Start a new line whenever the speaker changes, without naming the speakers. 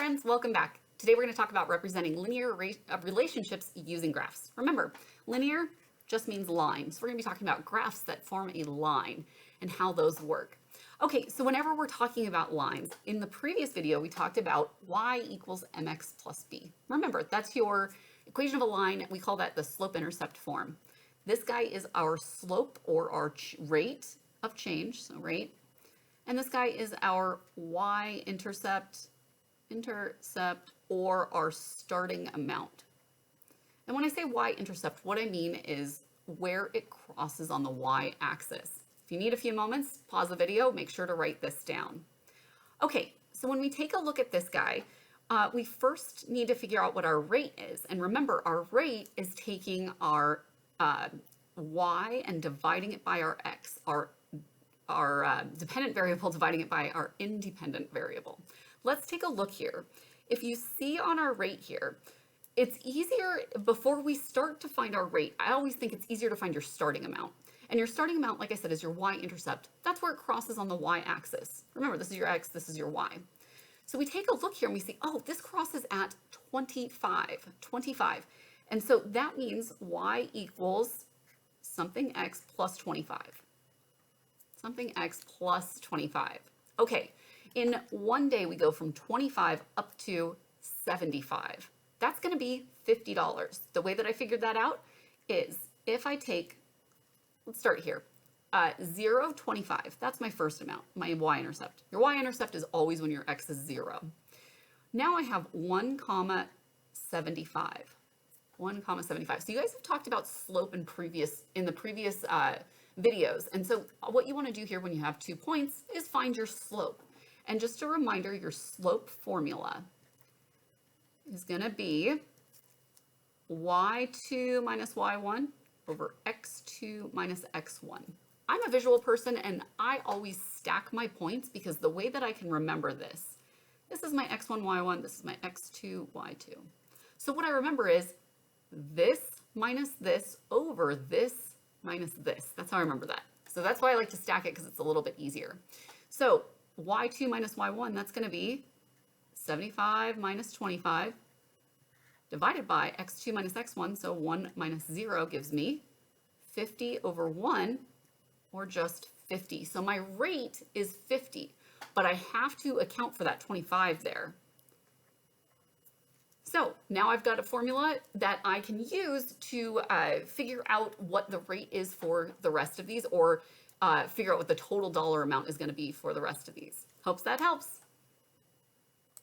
friends, welcome back. Today we're going to talk about representing linear relationships using graphs. Remember, linear just means line. So we're going to be talking about graphs that form a line and how those work. Okay, so whenever we're talking about lines, in the previous video we talked about y equals mx plus b. Remember, that's your equation of a line. We call that the slope-intercept form. This guy is our slope or our rate of change, so rate. And this guy is our y-intercept, or our starting amount. And when I say y-intercept, what I mean is where it crosses on the y-axis. If you need a few moments, pause the video, make sure to write this down. Okay, so when we take a look at this guy, we first need to figure out what our rate is. And remember, our rate is taking our y and dividing it by our x, our dependent variable dividing it by our independent variable. Let's take a look here. If you see on our rate here, it's easier, before we start to find our rate, I always think it's easier to find your starting amount. And your starting amount, like I said, is your y-intercept. That's where it crosses on the y-axis. Remember, this is your x, this is your y. So we take a look here and we see, oh, this crosses at 25. And so that means y equals something x plus 25. Something x plus 25. Okay, in one day we go from 25 up to 75. That's going to be $50. The way that I figured that out is if I take, let's start here, 0, 25. That's my first amount, my y-intercept. Your y-intercept is always when your x is 0. Now I have 1, 75. 1, 75. So you guys have talked about slope in the previous videos. And so what you want to do here when you have 2 points is find your slope. And just a reminder, your slope formula is going to be y2 minus y1 over x2 minus x1. I'm a visual person and I always stack my points because the way that I can remember this is my x1, y1, this is my x2, y2. So what I remember is this minus this over this minus this. That's how I remember that. So that's why I like to stack it, because it's a little bit easier. So y2 minus y1, that's going to be 75 minus 25 divided by x2 minus x1. So 1 minus 0 gives me 50 over 1, or just 50. So my rate is 50, but I have to account for that 25 there. So now I've got a formula that I can use to figure out what the rate is for the rest of these, or figure out what the total dollar amount is going to be for the rest of these. Hopes that helps.